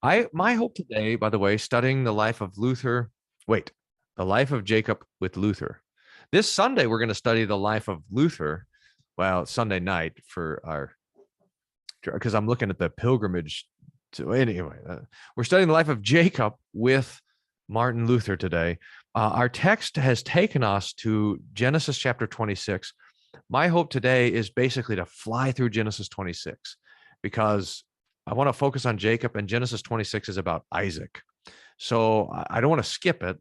My hope today, by the way, studying the life of Luther. Wait, the life of Jacob with Luther. This Sunday, we're going to study the life of Luther. Well, it's Sunday night for our, because I'm looking at the pilgrimage. To anyway, we're studying the life of Jacob with Martin Luther today. Our text has taken us to Genesis chapter 26. My hope today is basically to fly through Genesis 26 because I want to focus on Jacob, and Genesis 26 is about Isaac. So I don't want to skip it,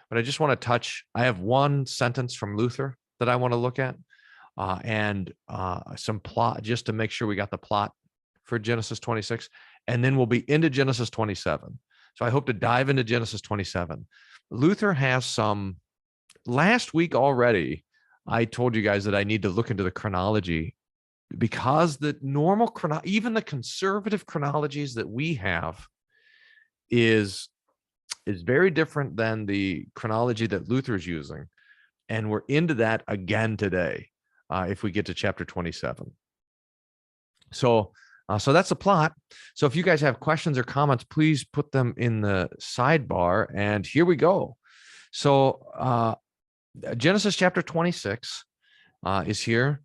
but I just want to touch. I have one sentence from Luther that I want to look at, and some plot just to make sure we got the plot for Genesis 26, and then we'll be into Genesis 27. So I hope to dive into Genesis 27. Luther has some. Last week already, I told you guys that I need to look into the chronology because the normal even the conservative chronologies that we have is very different than the chronology that Luther is using. And we're into that again today if we get to chapter 27. So that's the plot. So if you guys have questions or comments, please put them in the sidebar. And here we go. So Genesis chapter 26 is here.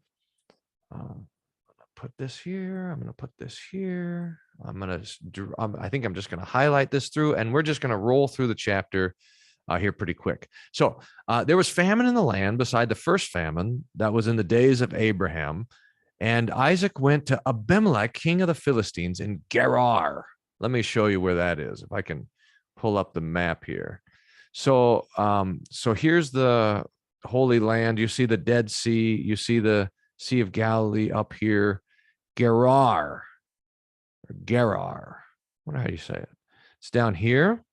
Put this here. I'm going to put this here. I think I'm just going to highlight this through, and we're just going to roll through the chapter here pretty quick. So there was famine in the land beside the first famine that was in the days of Abraham. And Isaac went to Abimelech, king of the Philistines, in Gerar. Let me show you where that is, if I can pull up the map here. So here's the Holy Land. You see the Dead Sea. You see the Sea of Galilee up here. Gerar. I wonder how you say it. It's down here.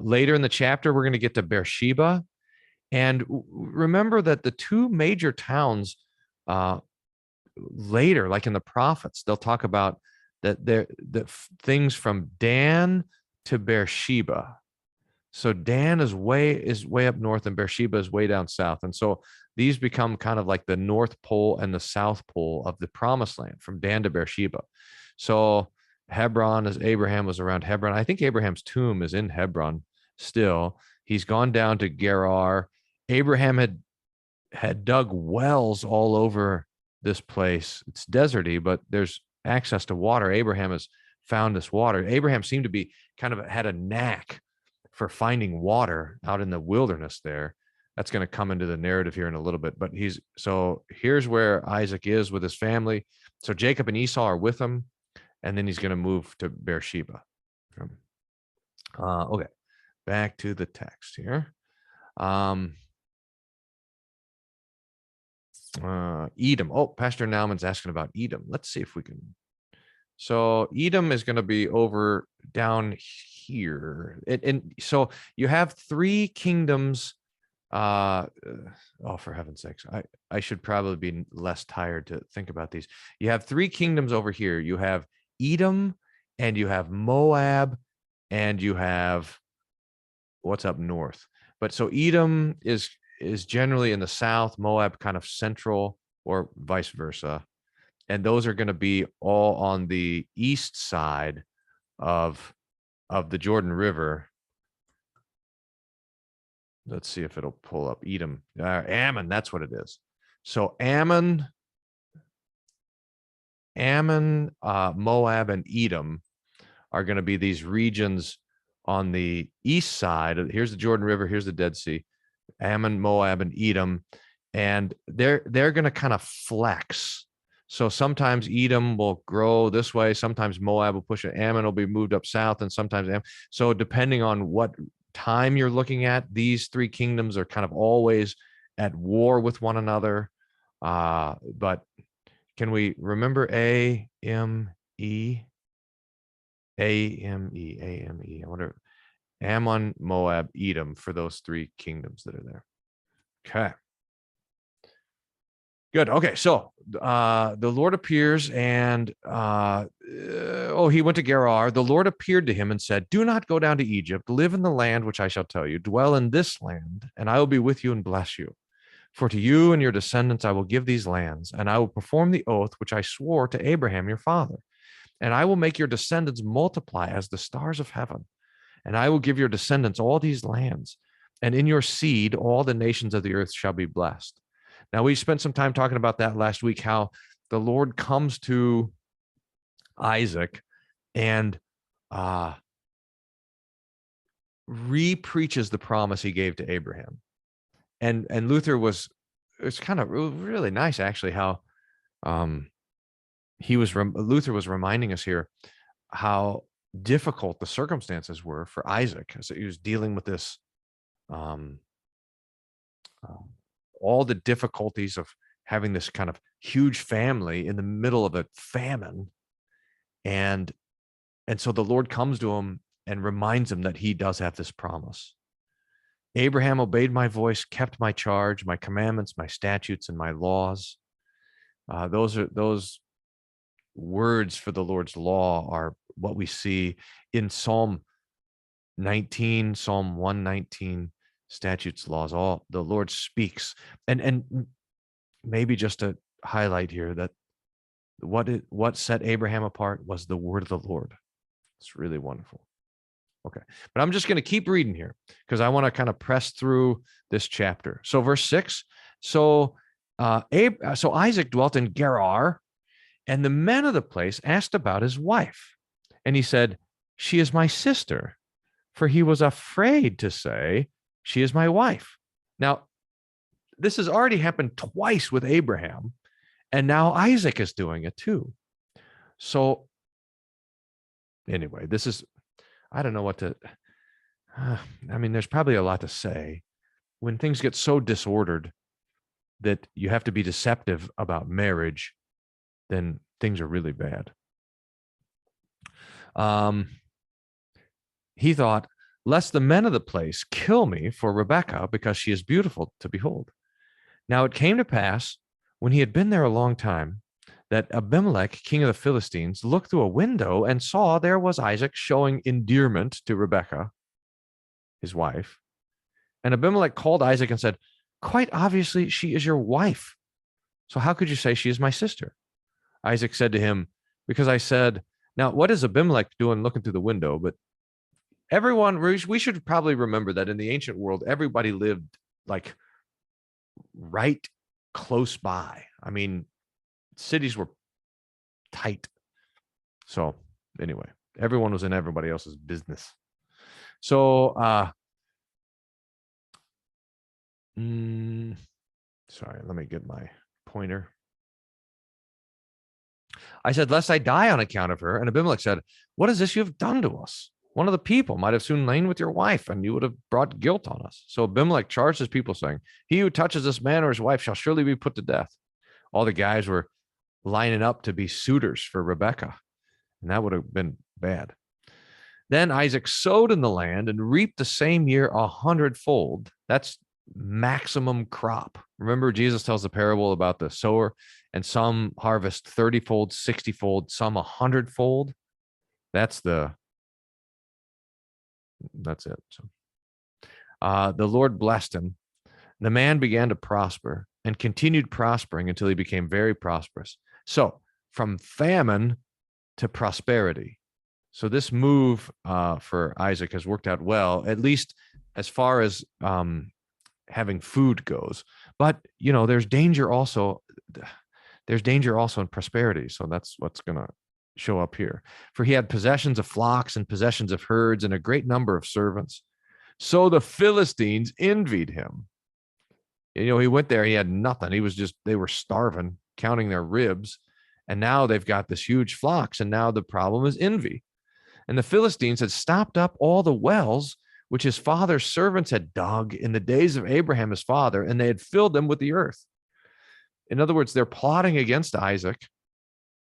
Later in the chapter, we're going to get to Beersheba. And remember that the two major towns later, like in the prophets, they'll talk about that the things from Dan to Beersheba. So Dan is way up north, and Beersheba is way down south. And so these become kind of like the North Pole and the South Pole of the Promised Land, from Dan to Beersheba. So Hebron, as Abraham was around Hebron. I think Abraham's tomb is in Hebron still. He's gone down to Gerar. Abraham had dug wells all over this place. It's deserty, but there's access to water. Abraham has found this water. Abraham seemed to be kind of had a knack for finding water out in the wilderness there. That's going to come into the narrative here in a little bit, but here's where Isaac is with his family. So Jacob and Esau are with him, and then he's going to move to Beersheba. Okay, back to the text here. Edom. Oh, Pastor Nauman's asking about Edom. Let's see if we can. So Edom is going to be over down here. And so you have three kingdoms. Oh, for heaven's sakes. I should probably be less tired to think about these. You have three kingdoms over here. You have Edom, and you have Moab, and you have what's up north. But so Edom is generally in the south, Moab kind of central, or vice versa. And those are going to be all on the east side of the Jordan River. Let's see if it'll pull up Edom. Ammon, that's what it is. So Ammon, Moab, and Edom are going to be these regions on the east side. Here's the Jordan River. Here's the Dead Sea. Ammon, Moab, and Edom. And they're going to kind of flex. So sometimes Edom will grow this way. Sometimes Moab will push it. Ammon will be moved up south, and sometimes so depending on what time you're looking at, these three kingdoms are kind of always at war with one another. But can we remember A-M-E? A-M-E. I wonder, Ammon, Moab, Edom, for those three kingdoms that are there. Okay. Good. Okay. So the Lord appears, and he went to Gerar. The Lord appeared to him and said, "Do not go down to Egypt. Live in the land which I shall tell you. Dwell in this land, and I will be with you and bless you. For to you and your descendants I will give these lands, and I will perform the oath which I swore to Abraham your father. and I will make your descendants multiply as the stars of heaven. And I will give your descendants all these lands, and in your seed all the nations of the earth shall be blessed. Now, we spent some time talking about that last week, how the Lord comes to Isaac and re-preaches the promise he gave to Abraham. And Luther was, it's kind of really nice, actually, how Luther was reminding us here how difficult the circumstances were for Isaac as he was dealing with this, all the difficulties of having this kind of huge family in the middle of a famine. And so the Lord comes to him and reminds him that he does have this promise. Abraham obeyed my voice, kept my charge, my commandments, my statutes, and my laws. Those words for the Lord's law are what we see in Psalm 19, Psalm 119, statutes, laws. All the Lord speaks, and maybe just to highlight here that what set Abraham apart was the word of the Lord. It's really wonderful. Okay, but I'm just going to keep reading here because I want to kind of press through this chapter. So verse 6, so Isaac dwelt in Gerar, and the men of the place asked about his wife. And he said, she is my sister, for he was afraid to say, she is my wife. Now, this has already happened twice with Abraham, and now Isaac is doing it too. So anyway, this is, I don't know what to, I mean, there's probably a lot to say. When things get so disordered that you have to be deceptive about marriage, then things are really bad. He thought, lest the men of the place kill me for Rebekah, because she is beautiful to behold. Now it came to pass, when he had been there a long time, that Abimelech, king of the Philistines, looked through a window and saw there was Isaac showing endearment to Rebekah, his wife. And Abimelech called Isaac and said, quite obviously, she is your wife. So how could you say she is my sister? Isaac said to him, because I said, now what is Abimelech doing looking through the window? But everyone, we should probably remember that in the ancient world, everybody lived like right close by. I mean, cities were tight. So anyway, everyone was in everybody else's business. So, sorry, let me get my pointer. I said, lest I die on account of her. And Abimelech said, what is this you have done to us? One of the people might have soon lain with your wife, and you would have brought guilt on us. So Abimelech charged his people, saying, he who touches this man or his wife shall surely be put to death. All the guys were lining up to be suitors for Rebekah, and that would have been bad. Then Isaac sowed in the land and reaped the same year 100-fold. That's maximum crop. Remember, Jesus tells the parable about the sower, and some harvest 30-fold, 60-fold, some 100-fold. That's it. So, the Lord blessed him. The man began to prosper and continued prospering until he became very prosperous. So from famine to prosperity. So this move for Isaac has worked out well, at least as far as having food goes. But, you know, there's danger also in prosperity. So that's what's going to show up here. For he had possessions of flocks and possessions of herds and a great number of servants. So the Philistines envied him. You know, he went there, he had nothing. They were starving, counting their ribs. And now they've got this huge flocks. And now the problem is envy. And the Philistines had stopped up all the wells which his father's servants had dug in the days of Abraham, his father, and they had filled them with the earth. In other words, they're plotting against Isaac.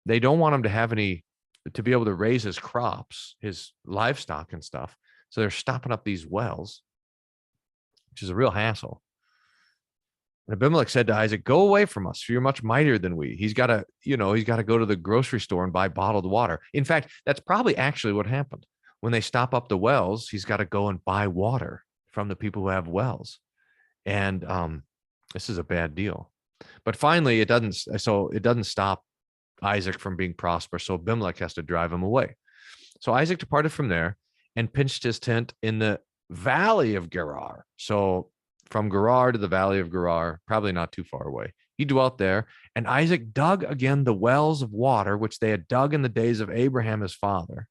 They don't want him to be able to raise his crops, his livestock and stuff. So they're stopping up these wells, which is a real hassle. And Abimelech said to Isaac, go away from us, for you're much mightier than we. He's got to go to the grocery store and buy bottled water. In fact, that's probably actually what happened. When they stop up the wells, he's got to go and buy water from the people who have wells. And this is a bad deal. But finally, it doesn't stop Isaac from being prosperous. So Abimelech has to drive him away. So Isaac departed from there and pitched his tent in the valley of Gerar. So from Gerar to the valley of Gerar, probably not too far away. He dwelt there, and Isaac dug again the wells of water, which they had dug in the days of Abraham his father,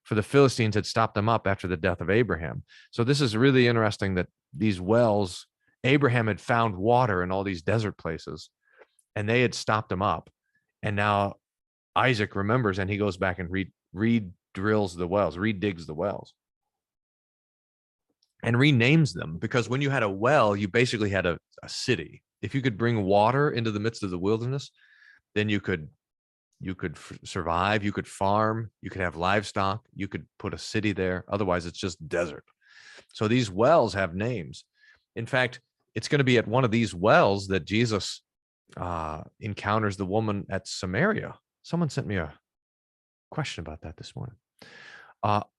for the Philistines had stopped them up after the death of Abraham. So this is really interesting that these wells, Abraham had found water in all these desert places, and they had stopped them up. And now Isaac remembers, and he goes back and re-drills the wells, redigs the wells, and renames them, because when you had a well, you basically had a city. If you could bring water into the midst of the wilderness, then you could survive, you could farm, you could have livestock, you could put a city there. Otherwise, it's just desert. So these wells have names. In fact, it's going to be at one of these wells that Jesus encounters the woman at Samaria. Someone sent me a question about that this morning.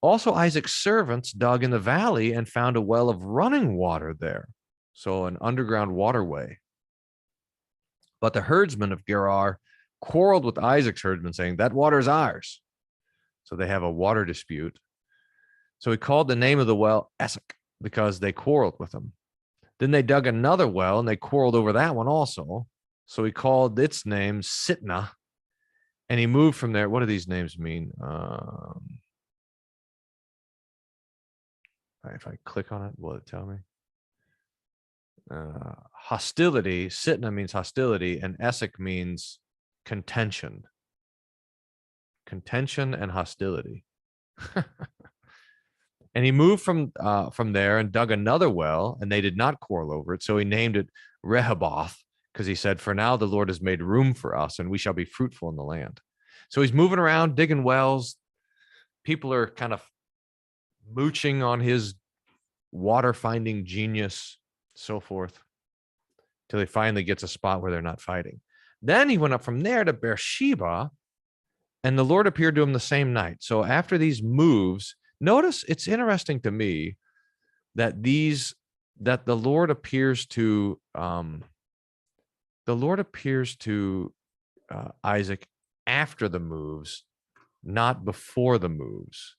Also, Isaac's servants dug in the valley and found a well of running water there. So an underground waterway. But the herdsmen of Gerar quarreled with Isaac's herdsmen, saying, that water is ours. So they have a water dispute. So he called the name of the well Esau, because they quarreled with him. Then they dug another well, and they quarreled over that one also. So he called its name Sitnah, and he moved from there. What do these names mean? If I click on it, will it tell me? Hostility. Sitnah means hostility, and Esau means contention. Contention and hostility. And he moved from there and dug another well, and they did not quarrel over it. So he named it Rehoboth, because he said, for now the Lord has made room for us, and we shall be fruitful in the land. So he's moving around, digging wells. People are kind of mooching on his water finding genius, so forth, till he finally gets a spot where they're not fighting. Then he went up from there to Beersheba, and the Lord appeared to him the same night. So after these moves, notice it's interesting to me that the Lord appears to Isaac after the moves, not before the moves.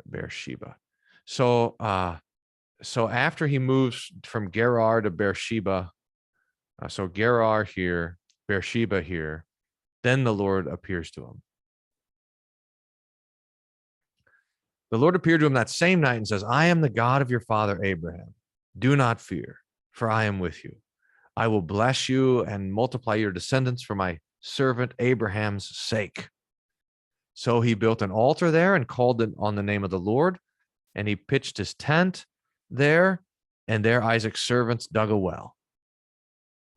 Beersheba. So after he moves from Gerar to Beersheba, so Gerar here, Beersheba here, then the Lord appears to him. The Lord appeared to him that same night and says, I am the God of your father Abraham. Do not fear, for I am with you. I will bless you and multiply your descendants for my servant Abraham's sake. So he built an altar there and called it on the name of the Lord, and he pitched his tent there, and there Isaac's servants dug a well.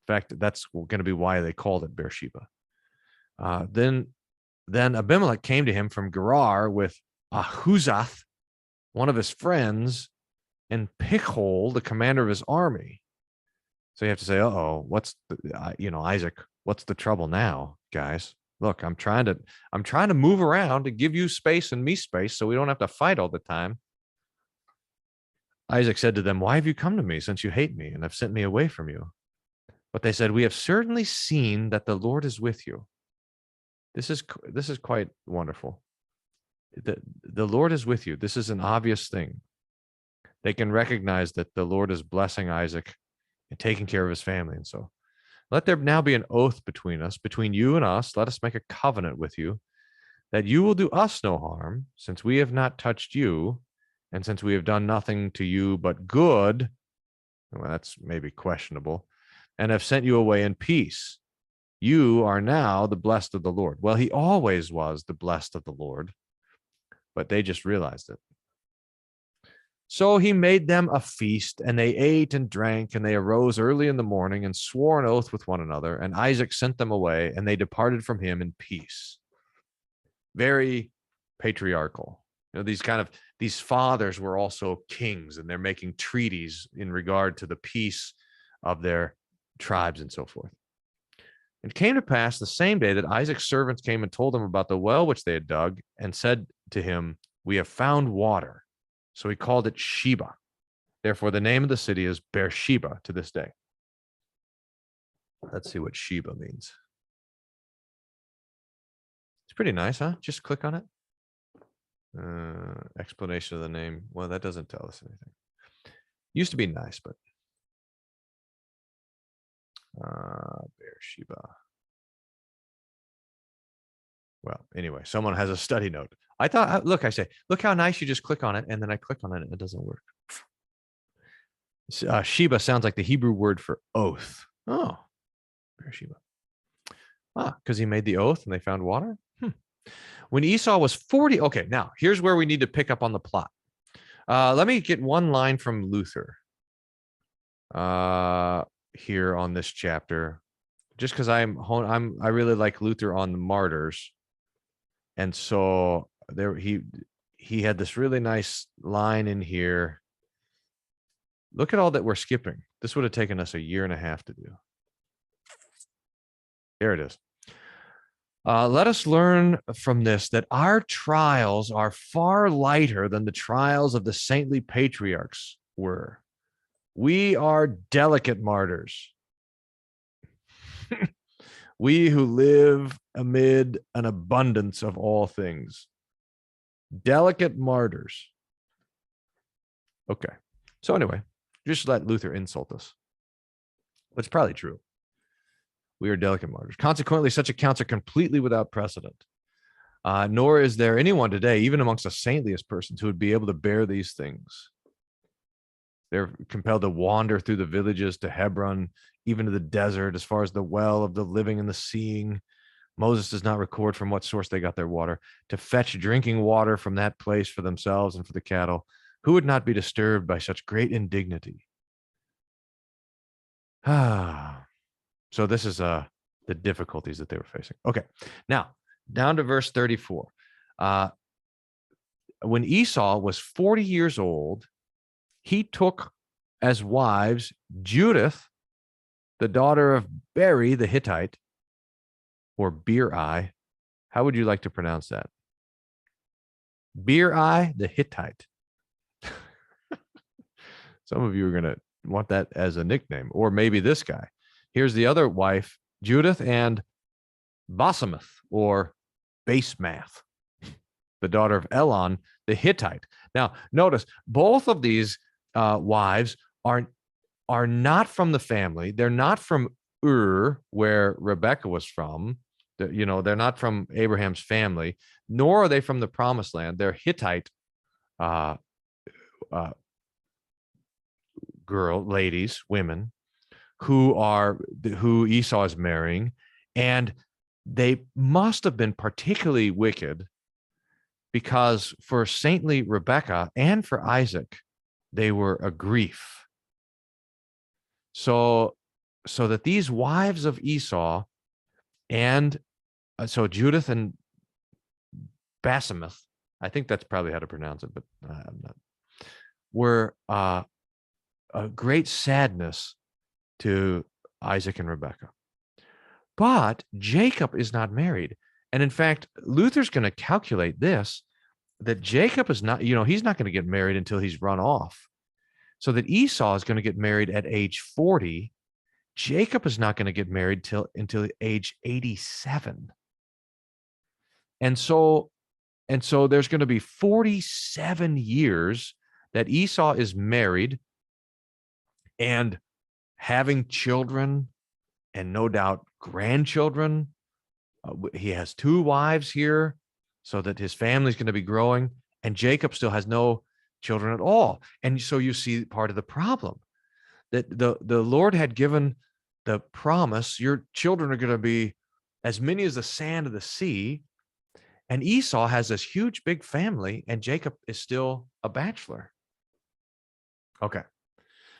In fact, that's going to be why they called it Beersheba. Then Abimelech came to him from Gerar with Ahuzath, one of his friends, and Pichol, the commander of his army. So you have to say, what's Isaac, what's the trouble now, guys? Look, I'm trying to move around to give you space and me space so we don't have to fight all the time. Isaac said to them, why have you come to me, since you hate me and have sent me away from you? But they said, we have certainly seen that the Lord is with you. This is quite wonderful. The Lord is with you. This is an obvious thing. They can recognize that the Lord is blessing Isaac and taking care of his family. And so let there now be an oath between us, between you and us. Let us make a covenant with you that you will do us no harm, since we have not touched you, and since we have done nothing to you but good. Well, that's maybe questionable, and have sent you away in peace. You are now the blessed of the Lord. Well, he always was the blessed of the Lord, but they just realized it. So he made them a feast, and they ate and drank, and they arose early in the morning and swore an oath with one another. And Isaac sent them away, and they departed from him in peace. Very patriarchal. These fathers were also kings, and they're making treaties in regard to the peace of their tribes and so forth. It came to pass the same day that Isaac's servants came and told him about the well which they had dug, and said to him, we have found water. So he called it Sheba. Therefore, the name of the city is Beersheba to this day. Let's see what Sheba means. It's pretty nice, huh? Just click on it. Explanation of the name. Well, that doesn't tell us anything. Used to be nice, but Beersheba. Well, anyway, someone has a study note. I thought, look, I say, look how nice you just click on it, and then I click on it, and it doesn't work. Sheba sounds like the Hebrew word for oath. Oh, Beersheba. Ah, because he made the oath and they found water. When Esau was 40, okay, now here's where we need to pick up on the plot. Let me get one line from Luther here on this chapter, just because I really like Luther on the martyrs, and so there he had this really nice line in here. Look at all that we're skipping. This would have taken us a year and a half to do. Here it is. Let us learn from this that our trials are far lighter than the trials of the saintly patriarchs were. We are delicate martyrs. We who live amid an abundance of all things. Delicate martyrs. Okay. So anyway, just let Luther insult us. It's probably true. We are delicate martyrs. Consequently, such accounts are completely without precedent. Nor is there anyone today, even amongst the saintliest persons, who would be able to bear these things. They're compelled to wander through the villages to Hebron, even to the desert, as far as the well of the living and the seeing. Moses does not record from what source they got their water, to fetch drinking water from that place for themselves and for the cattle. Who would not be disturbed by such great indignity? So this is the difficulties that they were facing. Okay, now down to verse 34. When Esau was 40 years old, he took as wives Judith, the daughter of Beri the Hittite, or Beeri. How would you like to pronounce that? Beeri the Hittite. Some of you are going to want that as a nickname, or maybe this guy. Here's the other wife, Judith, and Basemath, or Basemath, the daughter of Elon the Hittite. Now, notice both of these wives are not from the family. They're not from Ur, where Rebecca was from. They're not from Abraham's family, nor are they from the Promised Land. They're Hittite ladies, women, who Esau is marrying, and they must have been particularly wicked, because for saintly Rebecca and for Isaac, they were a grief. So that these wives of Esau, and so Judith and Basemath, I think that's probably how to pronounce it, but I'm not, were a great sadness to Isaac and Rebecca. But Jacob is not married. And in fact, Luther's going to calculate this, that Jacob is not, he's not going to get married until he's run off. So that Esau is going to get married at age 40. Jacob is not going to get married until age 87. And so there's going to be 47 years that Esau is married and having children, and no doubt grandchildren. He has 2 wives here, so that his family's going to be growing, and Jacob still has no children at all. And so you see part of the problem, that the Lord had given the promise, your children are going to be as many as the sand of the sea. And Esau has this huge, big family, and Jacob is still a bachelor. Okay.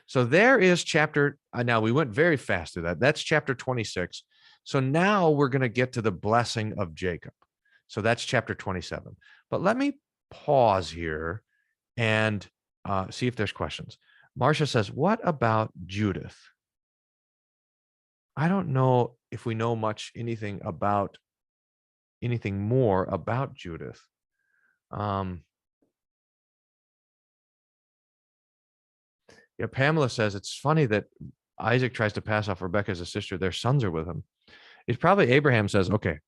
So there is chapter, now we went very fast through that. That's chapter 26. So now we're going to get to the blessing of Jacob. So that's chapter 27. But let me pause here and see if there's questions. Marcia says, what about Judith? I don't know if we know anything more about Judith. Yeah, Pamela says it's funny that Isaac tries to pass off Rebekah as a sister. Their sons are with him. It's probably Abraham says, okay,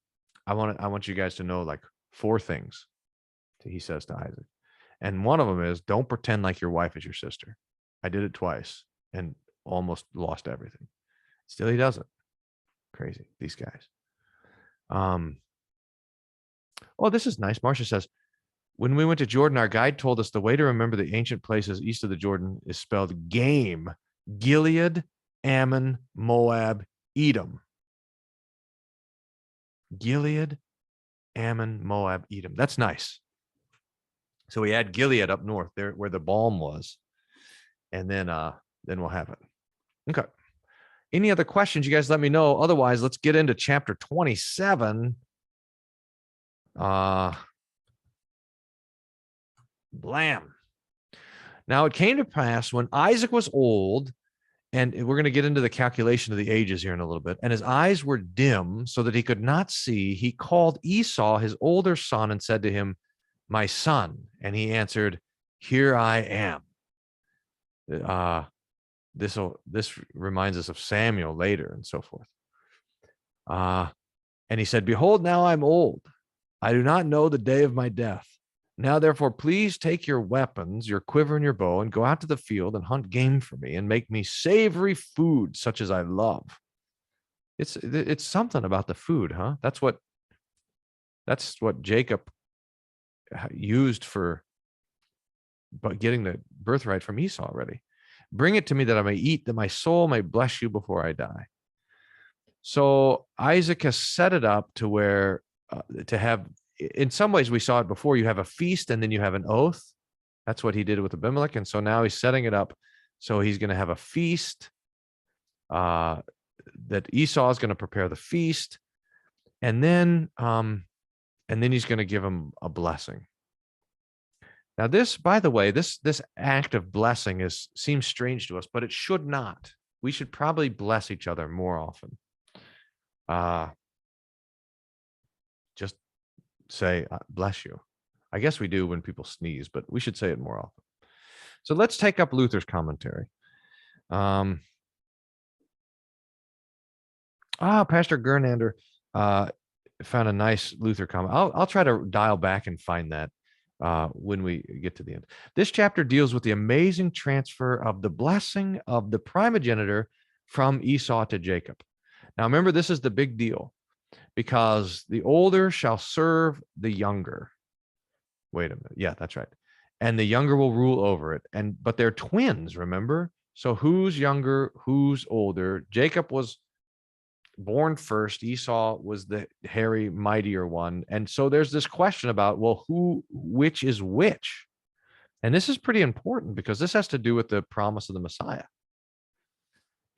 I want you guys to know like 4 things, he says to Isaac. And one of them is, don't pretend like your wife is your sister. I did it twice and almost lost everything. Still, he doesn't. Crazy, these guys. Oh, this is nice. Marcia says, when we went to Jordan, our guide told us the way to remember the ancient places east of the Jordan is spelled game, Gilead, Ammon, Moab, Edom. Gilead, Ammon, Moab, Edom. That's nice. So we add Gilead up north there where the balm was. And then we'll have it. Okay. Any other questions? You guys let me know. Otherwise, let's get into chapter 27. Blam. Now it came to pass when Isaac was old, and we're going to get into the calculation of the ages here in a little bit, and his eyes were dim so that he could not see, he called Esau, his older son, and said to him, my son. And he answered, here I am. This reminds us of Samuel later and so forth. And he said, behold, now I'm old. I do not know the day of my death. Now, therefore, please take your weapons, your quiver and your bow, and go out to the field and hunt game for me and make me savory food such as I love. It's something about the food, huh? That's what Jacob used for getting the birthright from Esau already. Bring it to me that I may eat, that my soul may bless you before I die. So Isaac has set it up to where to have, in some ways we saw it before, you have a feast and then you have an oath. That's what he did with Abimelech. And so now he's setting it up. So he's going to have a feast, that Esau is going to prepare the feast. And then he's going to give him a blessing. Now this, by the way, this act of blessing seems strange to us, but it should not. We should probably bless each other more often. Just say, bless you. I guess we do when people sneeze, but we should say it more often. So let's take up Luther's commentary. Pastor Gernander found a nice Luther comment. I'll try to dial back and find that when we get to the end. This chapter deals with the amazing transfer of the blessing of the primogenitor from Esau to Jacob. Now, remember, this is the big deal, because the older shall serve the younger. Wait a minute. Yeah, that's right. And the younger will rule over it. But they're twins, remember? So who's younger? Who's older? Jacob was born first. Esau was the hairy, mightier one. And so there's this question about, well, which is which? And this is pretty important because this has to do with the promise of the Messiah.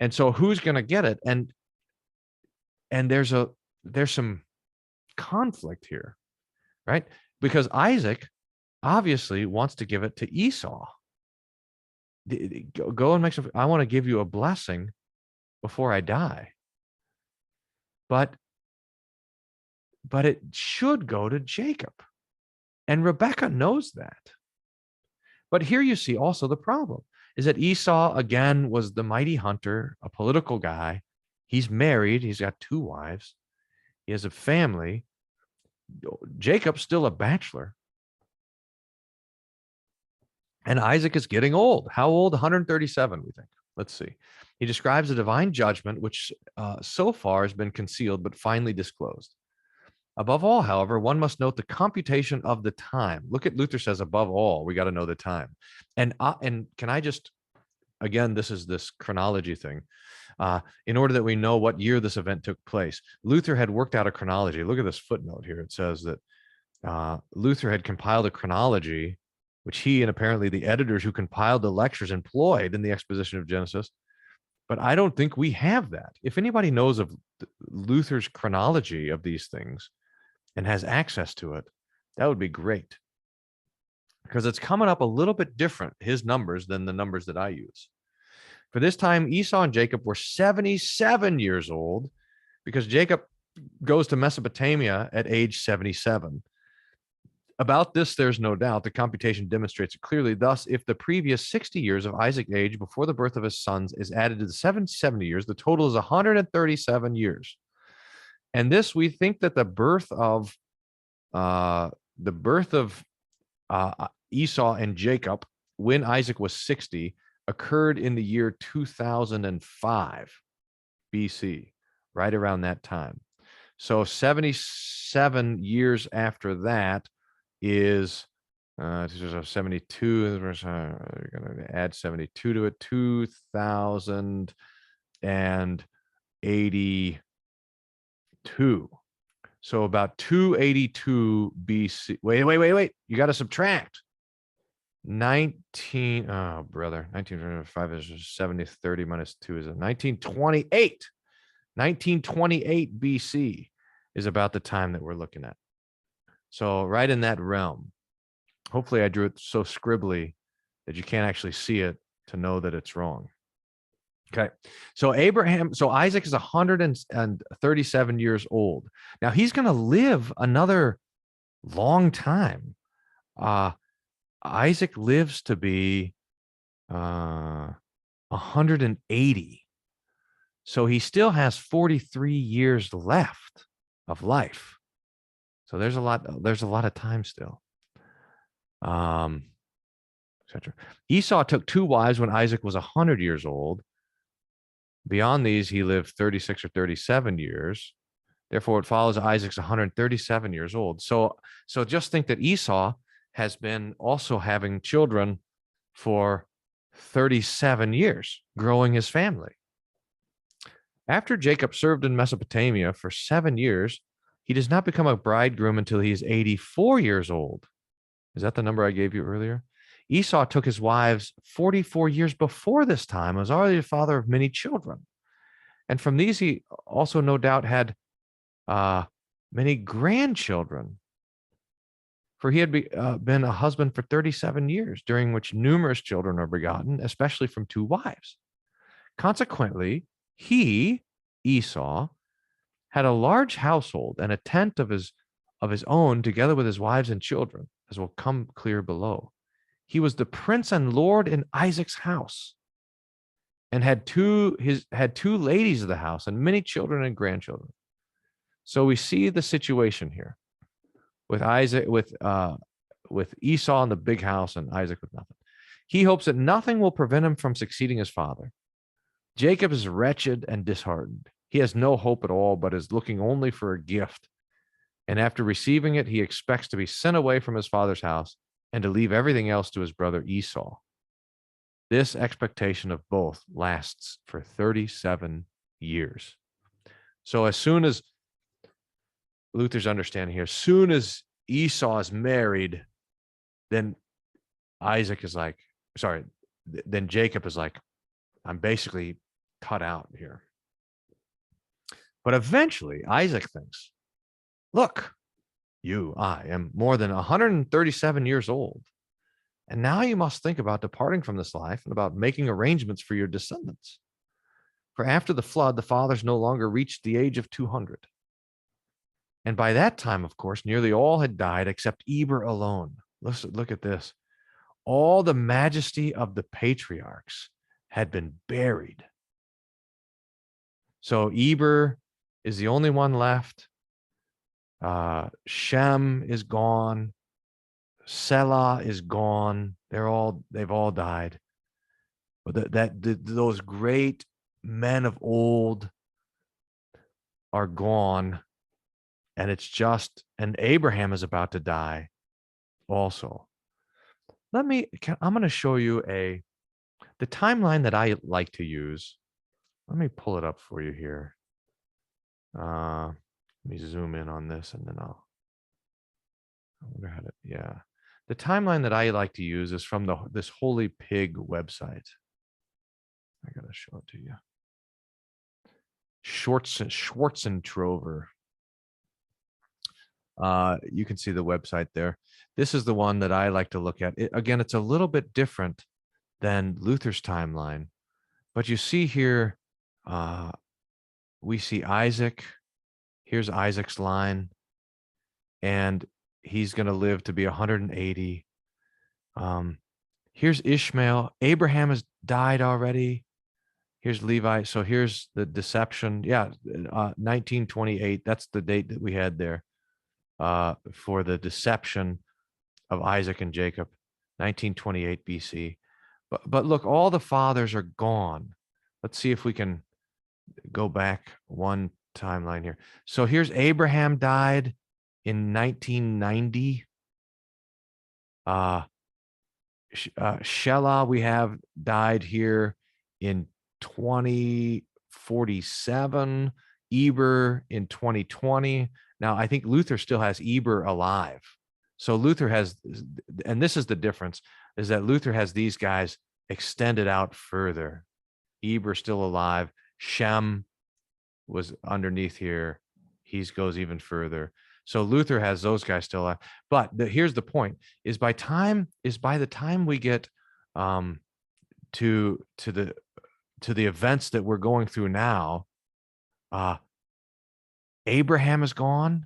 And so who's going to get it? And there's some conflict here, right? Because Isaac obviously wants to give it to Esau. Go and make some, I want to give you a blessing before I die. But it should go to Jacob. And Rebekah knows that. But here you see also the problem is that Esau, again, was the mighty hunter, a political guy. He's married. He's got 2 wives. He has a family. Jacob's still a bachelor. And Isaac is getting old. How old? 137, we think. Let's see. He describes a divine judgment, which so far has been concealed, but finally disclosed. Above all, however, one must note the computation of the time. Look at Luther says, above all, we got to know the time. And can I just, again, this is this chronology thing. In order that we know what year this event took place, Luther had worked out a chronology. Look at this footnote here. It says that Luther had compiled a chronology, which he and apparently the editors who compiled the lectures employed in the exposition of Genesis. But I don't think we have that. If anybody knows of Luther's chronology of these things and has access to it, that would be great. Because it's coming up a little bit different, his numbers, than the numbers that I use. For this time, Esau and Jacob were 77 years old, because Jacob goes to Mesopotamia at age 77. About this, there's no doubt. The computation demonstrates it clearly. Thus, if the previous 60 years of Isaac's age before the birth of his sons is added to the 770 years, the total is 137 years. And this, we think that the birth of Esau and Jacob, when Isaac was 60, occurred in the year 2005 BC, right around that time. So 77 years after that is 72. We're going to add 72 to it, 2082. So about 282 BC. Wait. You got to subtract. 19. Oh, brother. 1905 is 70. 30 minus 2 is a 1928. 1928 BC is about the time that we're looking at. So right in that realm. Hopefully I drew it so scribbly that you can't actually see it to know that it's wrong. Okay. So Isaac is 137 years old. Now he's going to live another long time. Isaac lives to be 180. So he still has 43 years left of life. So there's a lot of time still. Etc. Esau took 2 wives when Isaac was 100 years old. Beyond these, he lived 36 or 37 years. Therefore, it follows Isaac's 137 years old. So just think that Esau has been also having children for 37 years, growing his family. After Jacob served in Mesopotamia for 7 years, he does not become a bridegroom until he is 84 years old. Is that the number I gave you earlier? Esau took his wives 44 years before this time, and was already the father of many children. And from these, he also no doubt had many grandchildren. For he had been a husband for 37 years, during which numerous children are begotten, especially from 2 wives. Consequently, he, Esau, had a large household and a tent of his own, together with his wives and children, as will come clear below. He was the prince and lord in Isaac's house, and had two ladies of the house, and many children and grandchildren. So we see the situation here with Isaac, with Esau in the big house and Isaac with nothing. He hopes that nothing will prevent him from succeeding his father. Jacob is wretched and disheartened. He has no hope at all, but is looking only for a gift. And after receiving it, he expects to be sent away from his father's house and to leave everything else to his brother Esau. This expectation of both lasts for 37 years. So as soon as Luther's understanding here, as soon as Esau is married, then Jacob is like, I'm basically cut out here. But eventually Isaac thinks, look, I am more than 137 years old. And now you must think about departing from this life and about making arrangements for your descendants. For after the flood, the fathers no longer reached the age of 200. And by that time, of course, nearly all had died except Eber alone. Look at this. All the majesty of the patriarchs had been buried. So Eber is the only one left. Shem is gone. Selah is gone. They've all died. But those great men of old are gone. And and Abraham is about to die also. I'm going to show you the timeline that I like to use. Let me pull it up for you here. Let me zoom in on this, and then I wonder how to, yeah. The timeline that I like to use is from this Holy Pig website. I got to show it to you. Schwarzentrover. You can see the website there. This is the one that I like to look at. Again, it's a little bit different than Luther's timeline, but you see here, we see Isaac. Here's Isaac's line. And he's going to live to be 180. Here's Ishmael. Abraham has died already. Here's Levi. So here's the deception. Yeah, 1928. That's the date that we had there for the deception of Isaac and Jacob, 1928 BC. But look, all the fathers are gone. Let's see if we can go back one timeline here. So here's Abraham died in 1990. Shelah we have died here in 2047. Eber in 2020. Now I think Luther still has Eber alive. So Luther has, and this is the difference, is that Luther has these guys extended out further. Eber still alive. Shem was underneath here. He goes even further. So Luther has those guys still alive. But here's the point: is by the time we get to the events that we're going through now, Abraham is gone.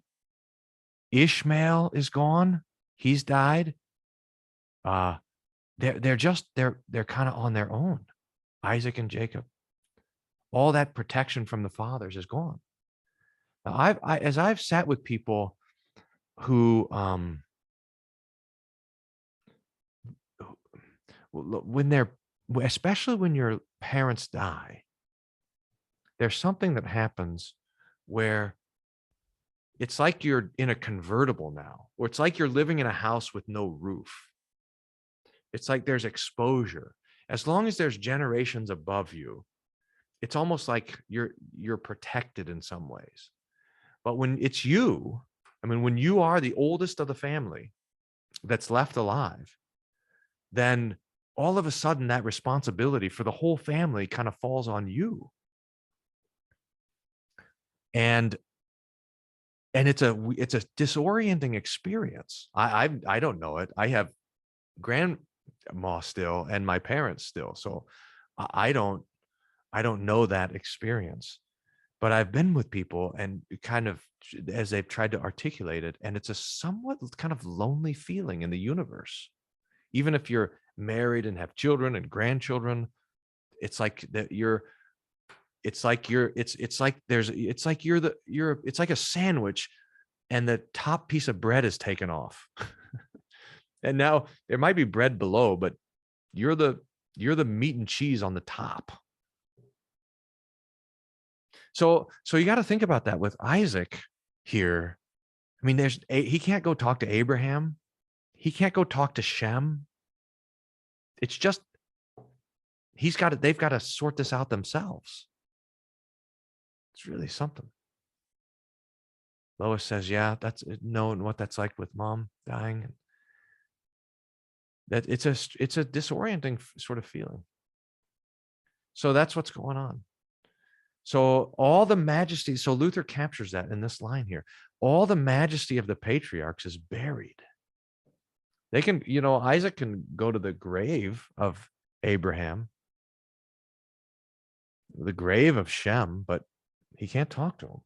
Ishmael is gone. He's died. They're kind of on their own. Isaac and Jacob. All that protection from the fathers is gone. Now, as I've sat with people who, especially when your parents die, there's something that happens where it's like you're in a convertible now, or it's like you're living in a house with no roof. It's like there's exposure. As long as there's generations above you, it's almost like you're protected in some ways. But when it's you, I mean, when you are the oldest of the family that's left alive, then all of a sudden that responsibility for the whole family kind of falls on you. And it's a disorienting experience. I don't know it. I have grandma still and my parents still. So I don't know that experience. But I've been with people and kind of as they've tried to articulate it, and it's a somewhat kind of lonely feeling in the universe. Even if you're married and have children and grandchildren, it's like that it's like a sandwich and the top piece of bread is taken off. And now there might be bread below, but you're the meat and cheese on the top. So you got to think about that with Isaac here. I mean, he can't go talk to Abraham. He can't go talk to Shem. It's just, they've got to sort this out themselves. It's really something. Lois says, yeah, that's knowing what that's like with mom dying. That it's a disorienting sort of feeling. So that's what's going on. So all the majesty, so Luther captures that in this line here. All the majesty of the patriarchs is buried. They can, Isaac can go to the grave of Abraham, the grave of Shem, but he can't talk to him.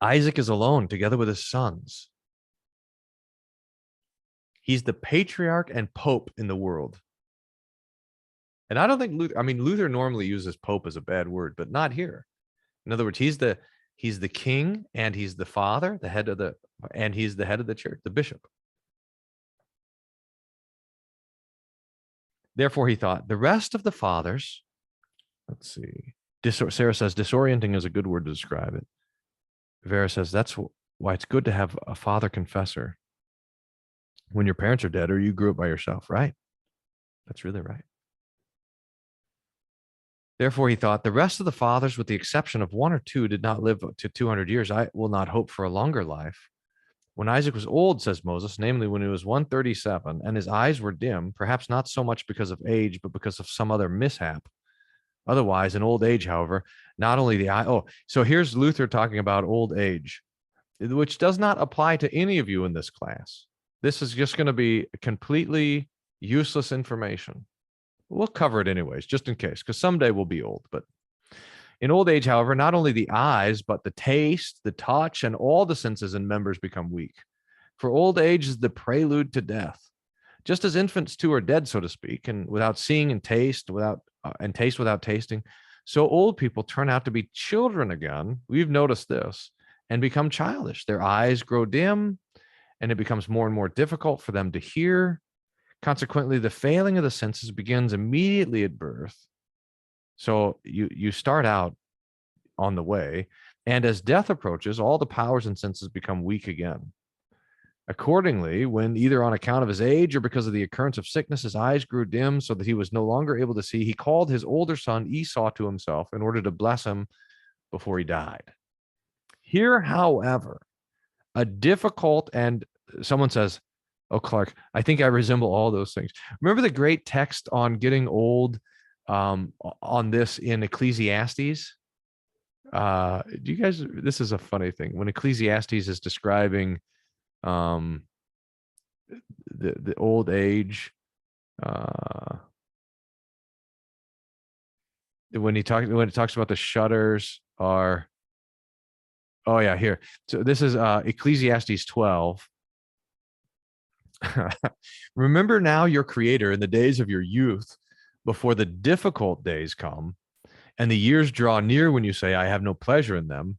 Isaac is alone together with his sons. He's the patriarch and pope in the world. And I don't think Luther normally uses pope as a bad word, but not here. In other words, he's the king and he's the father, and he's the head of the church, the bishop. Therefore, he thought the rest of the fathers, let's see. Sarah says disorienting is a good word to describe it. Vera says that's why it's good to have a father confessor when your parents are dead or you grew up by yourself, right? That's really right. Therefore, he thought, the rest of the fathers, with the exception of one or two, did not live to 200 years. I will not hope for a longer life. When Isaac was old, says Moses, namely when he was 137, and his eyes were dim, perhaps not so much because of age, but because of some other mishap. Otherwise, in old age, however, not only the eye. Oh, so here's Luther talking about old age, which does not apply to any of you in this class. This is just going to be completely useless information. We'll cover it anyways, just in case, because someday we'll be old. But In old age, however, not only the eyes, but the taste, the touch, and all the senses and members become weak. For old age is the prelude to death. Just as infants too are dead, so to speak, and without seeing and taste without tasting, so old people turn out to be children again. We've noticed this, and become childish. Their eyes grow dim, and it becomes more and more difficult for them to hear. Consequently, the failing of the senses begins immediately at birth. So you start out on the way, and as death approaches, all the powers and senses become weak again. Accordingly, when either on account of his age or because of the occurrence of sickness, his eyes grew dim so that he was no longer able to see, he called his older son Esau to himself in order to bless him before he died. Here, however, a difficult and someone says, "Oh, Clark, I think I resemble all those things." Remember the great text on getting old on this in Ecclesiastes? Do you guys? This is a funny thing. When Ecclesiastes is describing um, the old age, when it talks about the shutters are. Oh yeah, here. So this is Ecclesiastes 12. Remember now your creator in the days of your youth, before the difficult days come, and the years draw near when you say, I have no pleasure in them,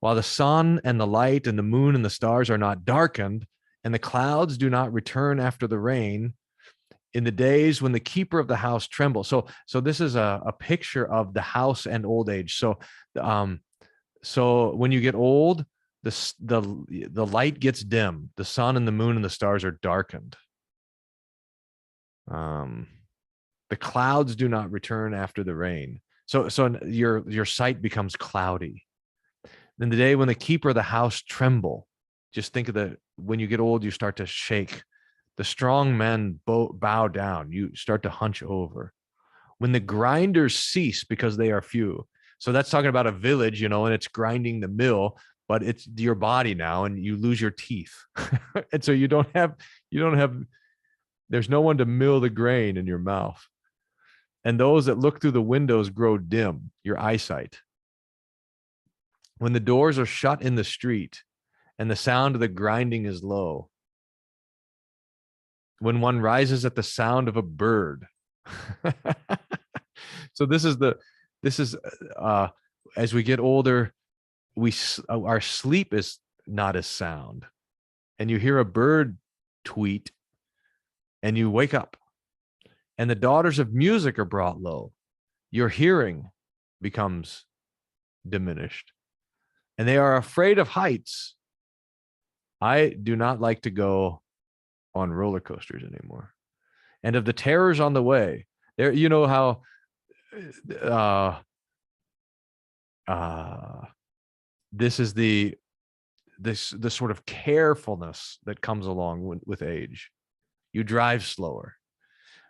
while the sun and the light and the moon and the stars are not darkened, and the clouds do not return after the rain, in the days when the keeper of the house trembles. So this is a picture of the house and old age. So when you get old, the light gets dim, the sun and the moon and the stars are darkened. The clouds do not return after the rain. So your sight becomes cloudy. Then the day when the keeper of the house tremble, just think of when you get old, you start to shake. The strong men bow down. You start to hunch over. When the grinders cease because they are few. So that's talking about a village, and it's grinding the mill, but it's your body now, and you lose your teeth. And so you don't have, there's no one to mill the grain in your mouth. And those that look through the windows grow dim, your eyesight. When the doors are shut in the street and the sound of the grinding is low. When one rises at the sound of a bird. So this is as we get older, our sleep is not as sound, and you hear a bird tweet and you wake up, and the daughters of music are brought low. Your hearing becomes diminished, and they are afraid of heights. I do not like to go on roller coasters anymore, and of the terrors on the way. There, you know how this is the sort of carefulness that comes along with age. You drive slower.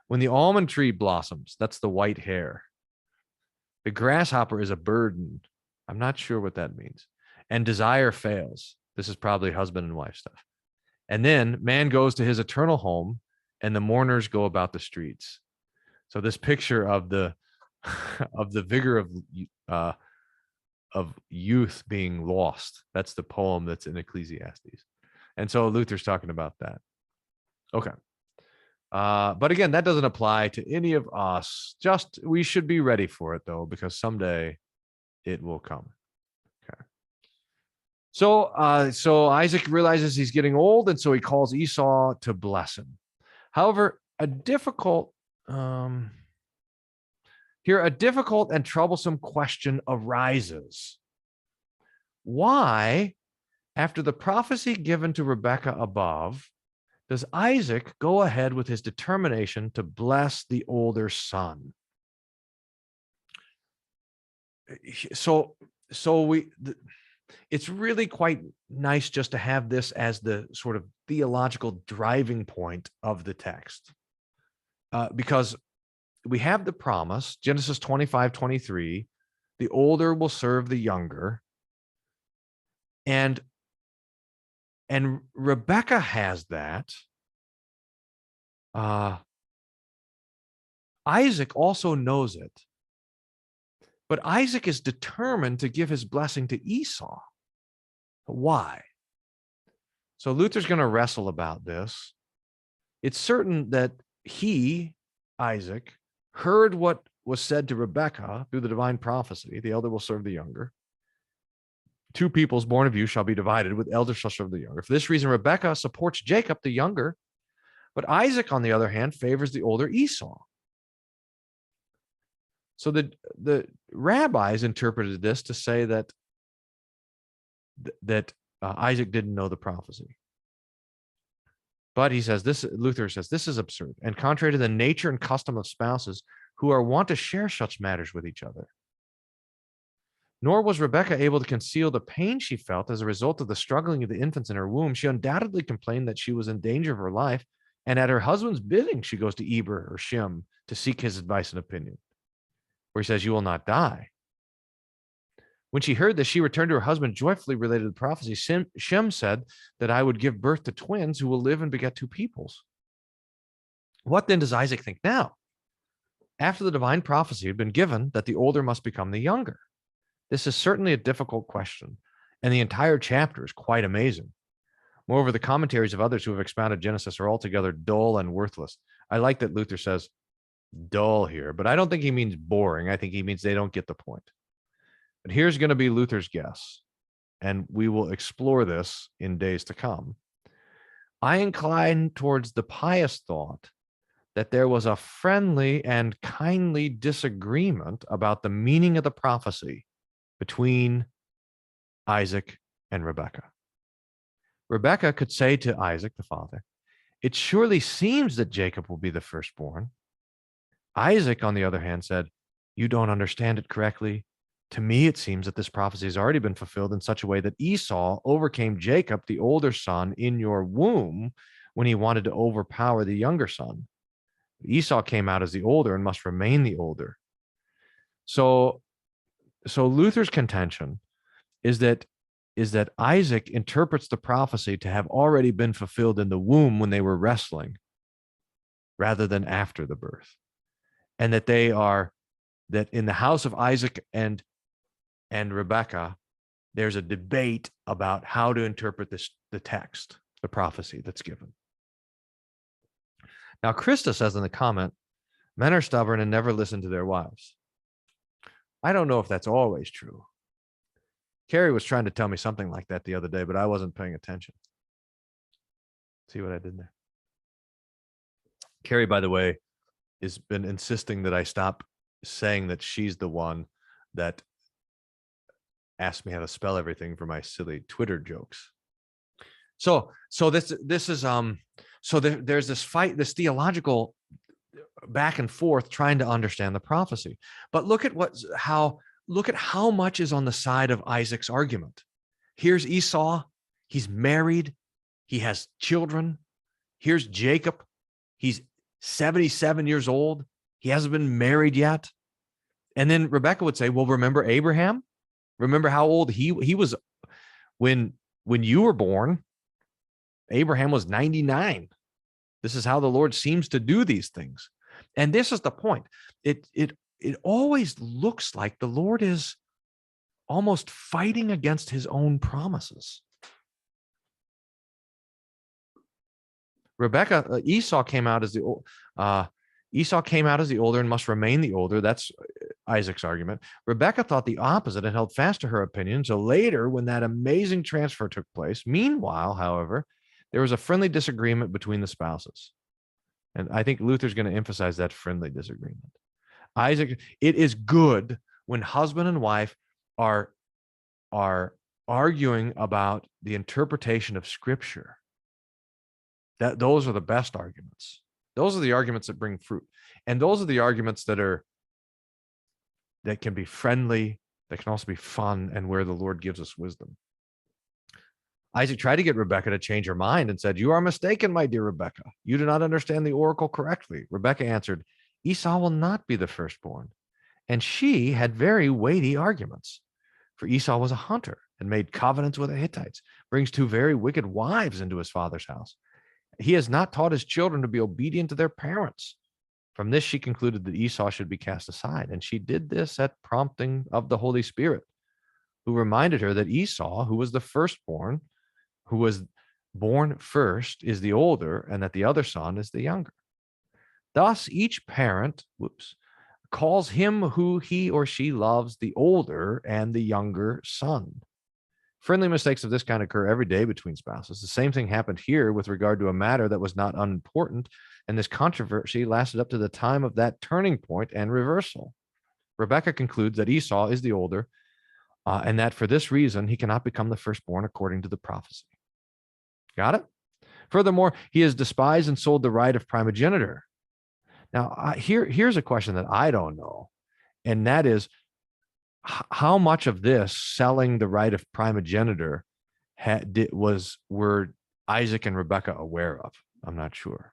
When the almond tree blossoms, that's the white hair. The grasshopper is a burden. I'm not sure what that means. And desire fails. This is probably husband and wife stuff. And then man goes to his eternal home, and the mourners go about the streets. So this picture of the vigor of youth being lost. That's the poem that's in Ecclesiastes. And so Luther's talking about that. Okay. But again, that doesn't apply to any of us. Just we should be ready for it, though, because someday it will come. Okay. So Isaac realizes he's getting old, and so he calls Esau to bless him. However, a difficult and troublesome question arises. Why, after the prophecy given to Rebekah above, does Isaac go ahead with his determination to bless the older son? It's really quite nice just to have this as the sort of theological driving point of the text, because we have the promise, Genesis 25:23, the older will serve the younger, and Rebekah has that. Isaac also knows it, But Isaac is determined to give his blessing to Esau. Why? So Luther's going to wrestle about this. It's certain that he, Isaac, heard what was said to Rebekah through the divine prophecy. The elder will serve the younger. Two peoples born of you shall be divided, with elder shall serve the younger. For this reason, Rebekah supports Jacob, the younger, but Isaac, on the other hand, favors the older Esau. So the rabbis interpreted this to say that Isaac didn't know the prophecy. But he says this, Luther says, this is absurd and contrary to the nature and custom of spouses who are wont to share such matters with each other. Nor was Rebekah able to conceal the pain she felt as a result of the struggling of the infants in her womb. She undoubtedly complained that she was in danger of her life, and at her husband's bidding, she goes to Eber or Shem to seek his advice and opinion, where he says, you will not die. When she heard this, she returned to her husband, joyfully related the prophecy. Shem said that I would give birth to twins who will live and beget two peoples. What then does Isaac think now? After the divine prophecy had been given that the older must become the younger. This is certainly a difficult question, and the entire chapter is quite amazing. Moreover, the commentaries of others who have expounded Genesis are altogether dull and worthless. I like that Luther says dull here, but I don't think he means boring. I think he means they don't get the point. But here's going to be Luther's guess, and we will explore this in days to come. I incline towards the pious thought that there was a friendly and kindly disagreement about the meaning of the prophecy between Isaac and Rebekah. Rebekah could say to Isaac, the father, it surely seems that Jacob will be the firstborn. Isaac, on the other hand, said, you don't understand it correctly. To me, it seems that this prophecy has already been fulfilled in such a way that Esau overcame Jacob, the older son, in your womb when he wanted to overpower the younger son. Esau came out as the older and must remain the older. So Luther's contention is that Isaac interprets the prophecy to have already been fulfilled in the womb when they were wrestling, rather than after the birth, and that that in the house of Isaac and Rebekah, there's a debate about how to interpret the text, the prophecy that's given. Now, Krista says in the comment, men are stubborn and never listen to their wives. I don't know if that's always true. Carrie was trying to tell me something like that the other day, but I wasn't paying attention. See what I did there? Carrie, by the way, has been insisting that I stop saying that she's the one that asked me how to spell everything for my silly Twitter jokes. So this is there's this fight, this theological back and forth trying to understand the prophecy. But look at how much is on the side of Isaac's argument. Here's Esau. He's married. He has children. Here's Jacob. He's 77 years old. He hasn't been married yet. And then Rebekah would say, well, remember Abraham? Remember how old he was when you were born? Abraham was 99. This is how the Lord seems to do these things. And this is the point. It always looks like the Lord is almost fighting against his own promises. Esau came out as the older and must remain the older. That's Isaac's argument. Rebekah thought the opposite and held fast to her opinion. So later, when that amazing transfer took place, meanwhile, however, there was a friendly disagreement between the spouses. And I think Luther's going to emphasize that friendly disagreement. Isaac, it is good when husband and wife are arguing about the interpretation of Scripture. Those are the best arguments. Those are the arguments that bring fruit. And those are the arguments that can be friendly, that can also be fun, and where the Lord gives us wisdom. Isaac tried to get Rebekah to change her mind and said, you are mistaken, my dear Rebekah. You do not understand the oracle correctly. Rebekah answered, Esau will not be the firstborn. And she had very weighty arguments. For Esau was a hunter and made covenants with the Hittites, brings two very wicked wives into his father's house. He has not taught his children to be obedient to their parents. From this, she concluded that Esau should be cast aside, and she did this at prompting of the Holy Spirit, who reminded her that Esau, who was the firstborn, who was born first, is the older, and that the other son is the younger. Thus, each parent, calls him who he or she loves the older and the younger son. Friendly mistakes of this kind occur every day between spouses. The same thing happened here with regard to a matter that was not unimportant, and this controversy lasted up to the time of that turning point and reversal. Rebekah concludes that Esau is the older, and that for this reason he cannot become the firstborn according to the prophecy. Got it? Furthermore, he has despised and sold the right of primogenitor. Now, here's a question that I don't know, and that is, how much of this selling the right of primogenitor were Isaac and Rebekah aware of? I'm not sure.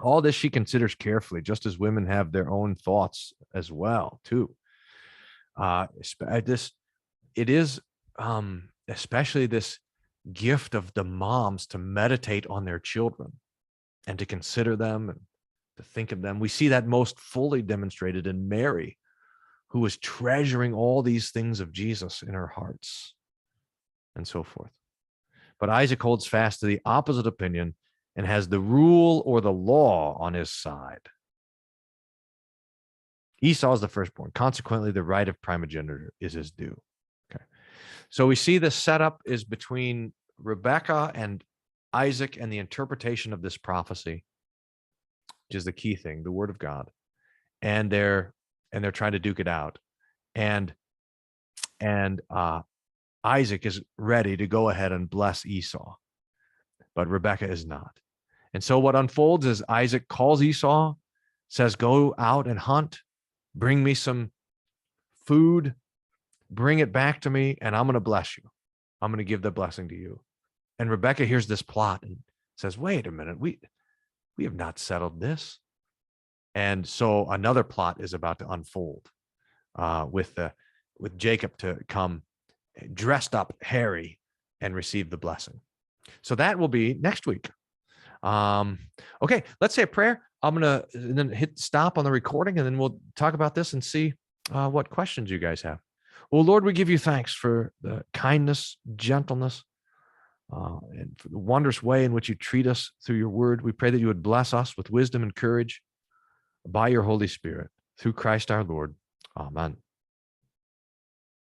All this she considers carefully, just as women have their own thoughts as well, too. It is especially this gift of the moms to meditate on their children and to consider them and to think of them. We see that most fully demonstrated in Mary, who was treasuring all these things of Jesus in her hearts, and so forth. But Isaac holds fast to the opposite opinion and has the rule or the law on his side. Esau is the firstborn. Consequently, the right of primogeniture is his due. Okay. So we see the setup is between Rebekah and Isaac and the interpretation of this prophecy, which is the key thing, the word of God. And they're trying to duke it out. And Isaac is ready to go ahead and bless Esau, but Rebekah is not. And so what unfolds is Isaac calls Esau, says, go out and hunt, bring me some food, bring it back to me, and I'm going to bless you. I'm going to give the blessing to you. And Rebekah hears this plot and says, wait a minute, we have not settled this. And so another plot is about to unfold with Jacob to come dressed up, hairy, and receive the blessing. So that will be next week. Okay, let's say a prayer. I'm going to then hit stop on the recording, and then we'll talk about this and see what questions you guys have. Well, Lord, we give you thanks for the kindness, gentleness, and for the wondrous way in which you treat us through your word. We pray that you would bless us with wisdom and courage by your Holy Spirit, through Christ our Lord. Amen.